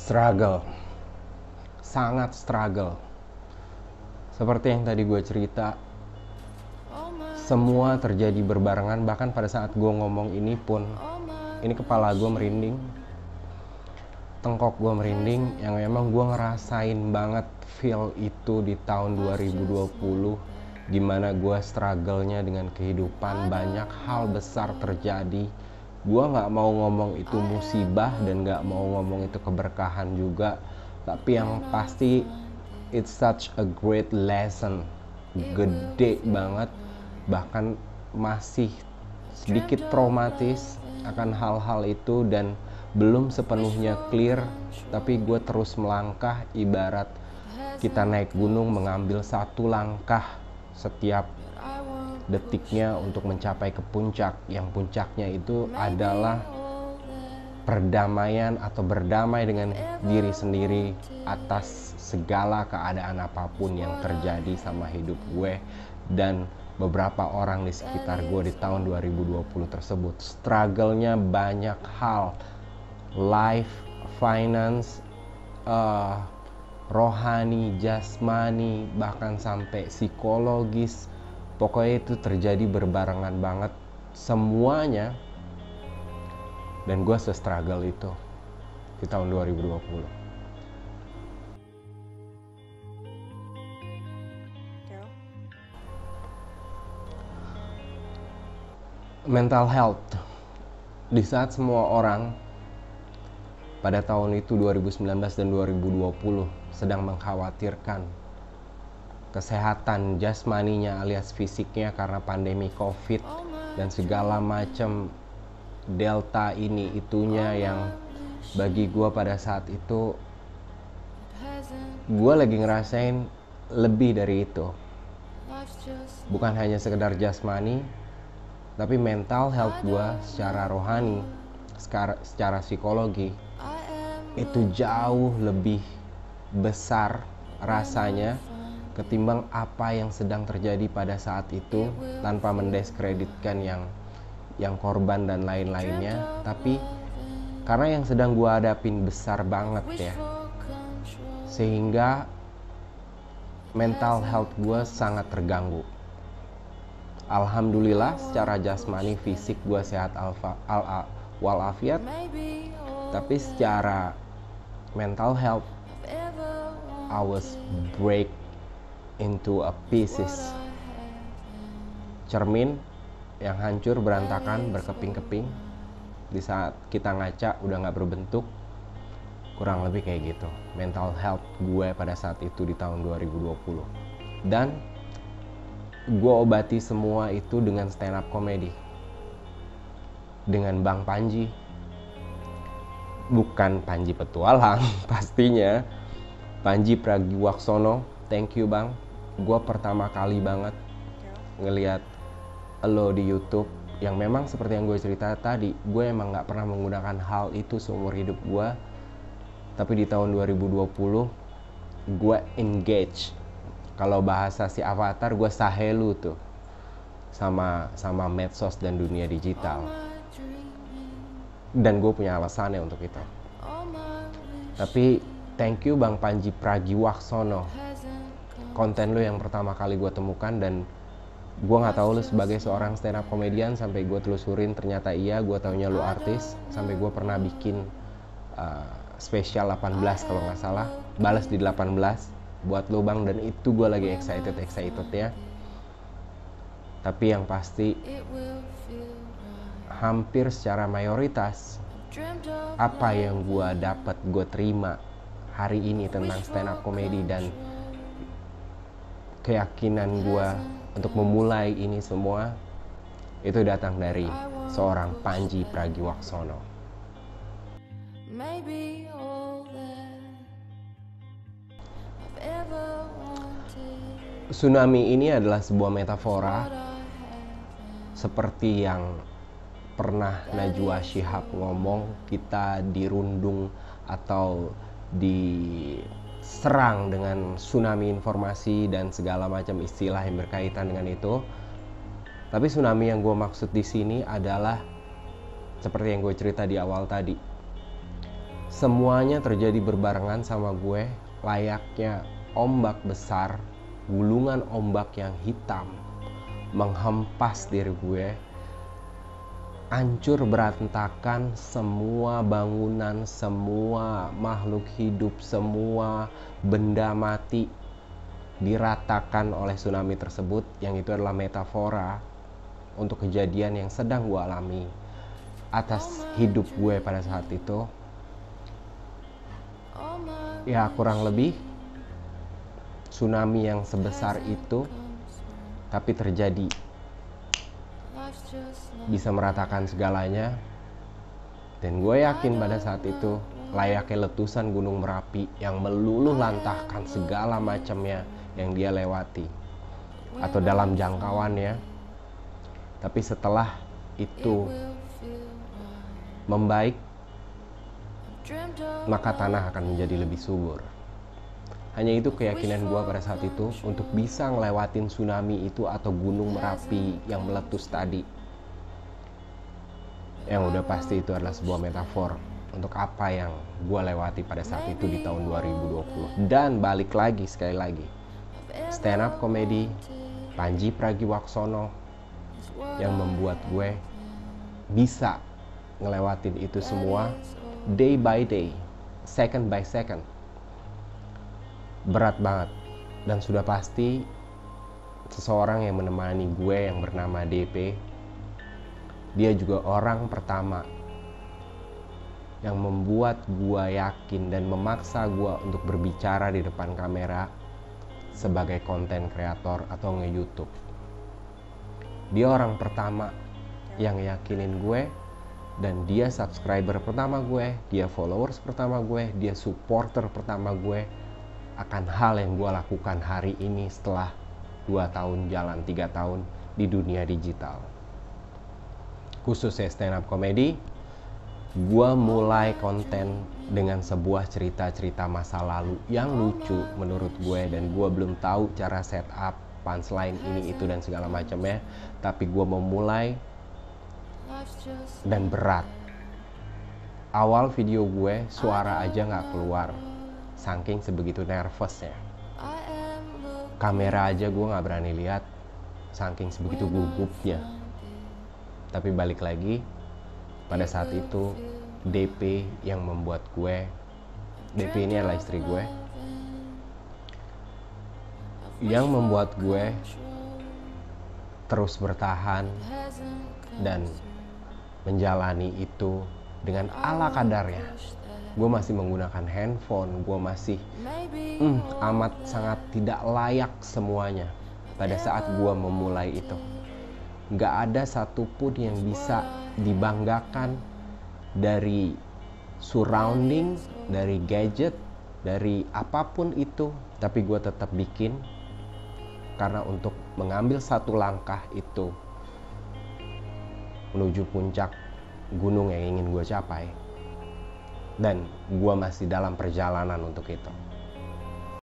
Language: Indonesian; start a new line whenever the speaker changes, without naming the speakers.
Struggle, sangat struggle. Seperti yang tadi gue cerita, semua terjadi berbarengan. Bahkan pada saat gue ngomong ini pun, ini kepala gue merinding, tengkok gue merinding, yang memang gue ngerasain banget feel itu di tahun 2020, gimana gue struggle-nya dengan kehidupan. Banyak hal besar terjadi. Gue gak mau ngomong itu musibah dan gak mau ngomong itu keberkahan juga, tapi yang pasti it's such a great lesson, gede banget. Bahkan masih sedikit traumatis akan hal-hal itu dan belum sepenuhnya clear, tapi gue terus melangkah ibarat kita naik gunung, mengambil satu langkah setiap detiknya untuk mencapai ke puncak, yang puncaknya itu adalah perdamaian atau berdamai dengan diri sendiri atas segala keadaan apapun yang terjadi sama hidup gue dan beberapa orang di sekitar gue di tahun 2020 tersebut. Struggle-nya banyak hal, life, finance, rohani, jasmani, bahkan sampai psikologis. Pokoknya itu terjadi berbarengan banget semuanya. Dan gue se-struggle itu di tahun 2020. Mental health. Di saat semua orang pada tahun itu 2019 dan 2020 sedang mengkhawatirkan kesehatan jasmaninya alias fisiknya karena pandemi COVID dan segala macam delta ini itunya, yang bagi gue pada saat itu gue lagi ngerasain lebih dari itu. Bukan hanya sekedar jasmani, tapi mental health gue secara rohani, secara psikologi itu jauh lebih besar rasanya ketimbang apa yang sedang terjadi pada saat itu, tanpa mendiskreditkan yang korban dan lain-lainnya. Tapi karena yang sedang gue hadapin besar banget ya, sehingga mental health gue sangat terganggu. Alhamdulillah secara jasmani fisik gue sehat walafiat, tapi secara mental health I was break into a pieces. Cermin yang hancur berantakan berkeping-keping, di saat kita ngaca udah gak berbentuk. Kurang lebih kayak gitu mental health gue pada saat itu di tahun 2020. Dan gue obati semua itu dengan stand up comedy, dengan Bang Panji. Bukan Panji Petualang pastinya, Panji Pragiwaksono. Thank you Bang. Gue pertama kali banget ngelihat lo di YouTube, yang memang seperti yang gue cerita tadi, gue emang gak pernah menggunakan hal itu seumur hidup gue. Tapi di tahun 2020 gue engage. Kalau bahasa si Avatar, gue sahelu tuh sama medsos dan dunia digital. Dan gue punya alasannya untuk itu. Tapi thank you Bang Panji Pragiwaksono. Konten lo yang pertama kali gue temukan, dan gue nggak tahu lo sebagai seorang stand up comedian sampai gue telusurin, ternyata iya. Gue taunya lo artis, sampai gue pernah bikin spesial 18 kalau nggak salah, balas di 18 buat lo Bang, dan itu gue lagi excited ya. Tapi yang pasti hampir secara mayoritas apa yang gue dapat, gue terima hari ini tentang stand up comedy dan keyakinan gue untuk memulai ini semua, itu datang dari seorang Panji Pragiwaksono. Tsunami ini adalah sebuah metafora, seperti yang pernah Najwa Shihab ngomong, kita dirundung atau diserang dengan tsunami informasi dan segala macam istilah yang berkaitan dengan itu. Tapi tsunami yang gue maksud di sini adalah seperti yang gue cerita di awal tadi. Semuanya terjadi berbarengan sama gue, layaknya ombak besar, gulungan ombak yang hitam menghempas diri gue. Hancur berantakan semua bangunan, semua makhluk hidup, semua benda mati diratakan oleh tsunami tersebut, yang itu adalah metafora untuk kejadian yang sedang gue alami atas hidup gue pada saat itu. Ya kurang lebih tsunami yang sebesar itu, tapi terjadi, bisa meratakan segalanya. Dan gue yakin pada saat itu layaknya letusan gunung Merapi yang meluluh lantahkan segala macamnya yang dia lewati atau dalam jangkauannya. Tapi setelah itu membaik, maka tanah akan menjadi lebih subur. Hanya itu keyakinan gue pada saat itu, untuk bisa ngelewatin tsunami itu atau gunung Merapi yang meletus tadi. Yang udah pasti itu adalah sebuah metafor untuk apa yang gue lewati pada saat itu di tahun 2020. Dan balik lagi, sekali lagi, stand up comedy Panji Pragiwaksono yang membuat gue bisa ngelewatin itu semua day by day, second by second. Berat banget. Dan sudah pasti seseorang yang menemani gue yang bernama DP, dia juga orang pertama yang membuat gue yakin dan memaksa gue untuk berbicara di depan kamera sebagai konten kreator atau nge-YouTube. Dia orang pertama yang yakinin gue, dan dia subscriber pertama gue, dia followers pertama gue, dia supporter pertama gue akan hal yang gue lakukan hari ini setelah 2 tahun jalan, 3 tahun di dunia digital. Khususnya stand up comedy, gue mulai konten dengan sebuah cerita-cerita masa lalu yang lucu menurut gue, dan gue belum tahu cara setup punchline ini itu dan segala macamnya. Tapi gue memulai dan berat. Awal video gue suara aja gak keluar, saking sebegitu nervousnya. Kamera aja gue gak berani lihat, saking sebegitu gugupnya. Tapi balik lagi, pada saat itu DP yang membuat gue, DP ini adalah istri gue, yang membuat gue terus bertahan dan menjalani itu dengan ala kadarnya. Gue masih menggunakan handphone, gue masih amat sangat tidak layak semuanya pada saat gue memulai itu. Gak ada satupun yang bisa dibanggakan dari surrounding, dari gadget, dari apapun itu. Tapi gue tetap bikin, karena untuk mengambil satu langkah itu menuju puncak gunung yang ingin gue capai. Dan gue masih dalam perjalanan untuk itu.